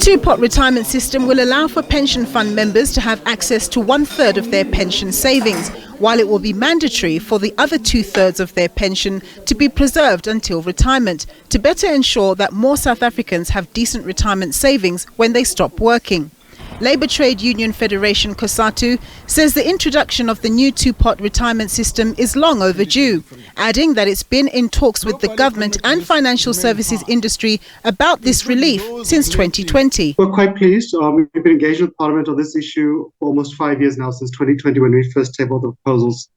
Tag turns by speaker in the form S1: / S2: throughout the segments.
S1: two-pot retirement system will allow for pension fund members to have access to 1/3 of their pension savings, while it will be mandatory for the other 2/3 of their pension to be preserved until retirement, to better ensure that more South Africans have decent retirement savings when they stop working. Labour Trade Union Federation COSATU says the introduction of the new two-pot retirement system is long overdue, adding that it's been in talks with the government and financial services industry about this relief since 2020.
S2: We're quite pleased. We've been engaged with Parliament on this issue for almost 5 years now, since 2020, when we first tabled the proposals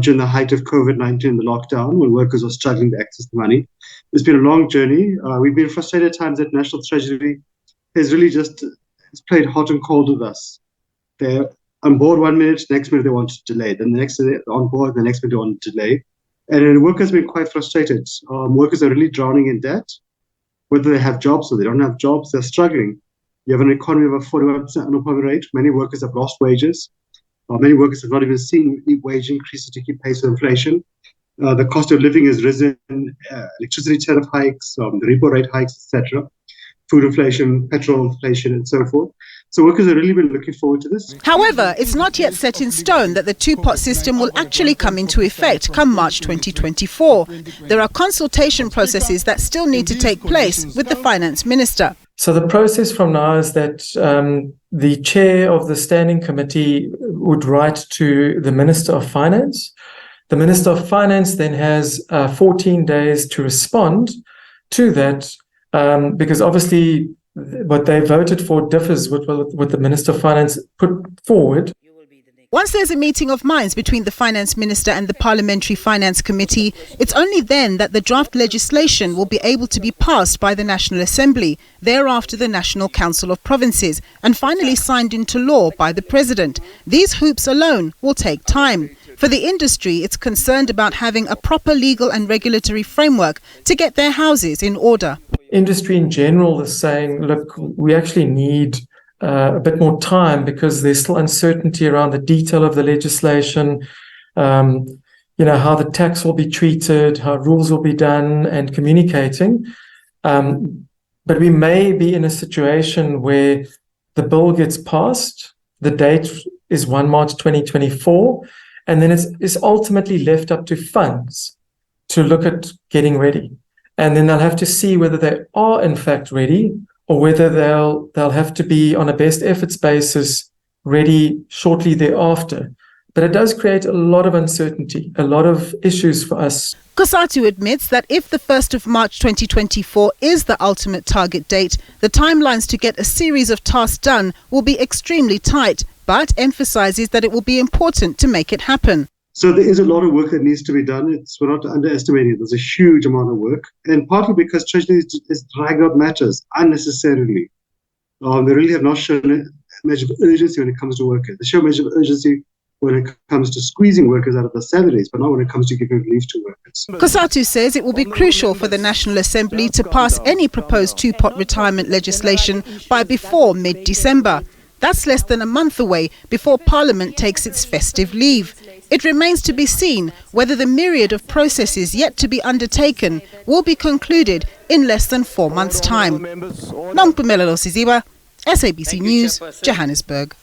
S2: during the height of COVID-19, the lockdown, when workers were struggling to access the money. It's been a long journey. We've been frustrated at times that National Treasury has really just played hot and cold with us. They're on board 1 minute, next minute they want to delay. Then the next minute they're on board, the next minute they want to delay. And workers have been quite frustrated. Workers are really drowning in debt. Whether they have jobs or they don't have jobs, they're struggling. You have an economy of a 41% unemployment rate. Many workers have lost wages. Many workers have not even seen wage increases to keep pace with inflation. The cost of living has risen, electricity tariff hikes, the repo rate hikes, etc. Food inflation, petrol inflation, and so forth. So workers have really been looking forward to this.
S1: However, it's not yet set in stone that the two-pot system will actually come into effect come March 2024. There are consultation processes that still need to take place with the Finance Minister.
S3: So the process from now is that the chair of the standing committee would write to the Minister of Finance. The Minister of Finance then has 14 days to respond to that, because obviously what they voted for differs with what the Minister of Finance put forward.
S1: Once there's a meeting of minds between the Finance Minister and the Parliamentary Finance Committee, it's only then that the draft legislation will be able to be passed by the National Assembly, thereafter the National Council of Provinces, and finally signed into law by the President. These hoops alone will take time. For the industry, it's concerned about having a proper legal and regulatory framework to get their houses in order.
S3: Industry in general is saying, look, we actually need a bit more time because there's still uncertainty around the detail of the legislation, how the tax will be treated, how rules will be done, and communicating. But we may be in a situation where the bill gets passed, the date is 1 March 2024, and then it's ultimately left up to funds to look at getting ready. And then they'll have to see whether they are in fact ready, or whether they'll have to be on a best efforts basis ready shortly thereafter. But it does create a lot of uncertainty, a lot of issues for us.
S1: COSATU admits that if the 1st of March 2024 is the ultimate target date, the timelines to get a series of tasks done will be extremely tight, but emphasizes that it will be important to make it happen.
S2: So there is a lot of work that needs to be done. We're not underestimating it. There's a huge amount of work, and partly because Treasury is dragging out matters unnecessarily. They really have not shown a measure of urgency when it comes to workers. They show a measure of urgency when it comes to squeezing workers out of their salaries, but not when it comes to giving relief to workers.
S1: COSATU says it will be crucial for the National Assembly to pass any proposed two-pot retirement legislation by before mid-December. That's less than a month away before Parliament takes its festive leave. It remains to be seen whether the myriad of processes yet to be undertaken will be concluded in less than 4 months' time. Nompumelelo Siziba, SABC News, Johannesburg.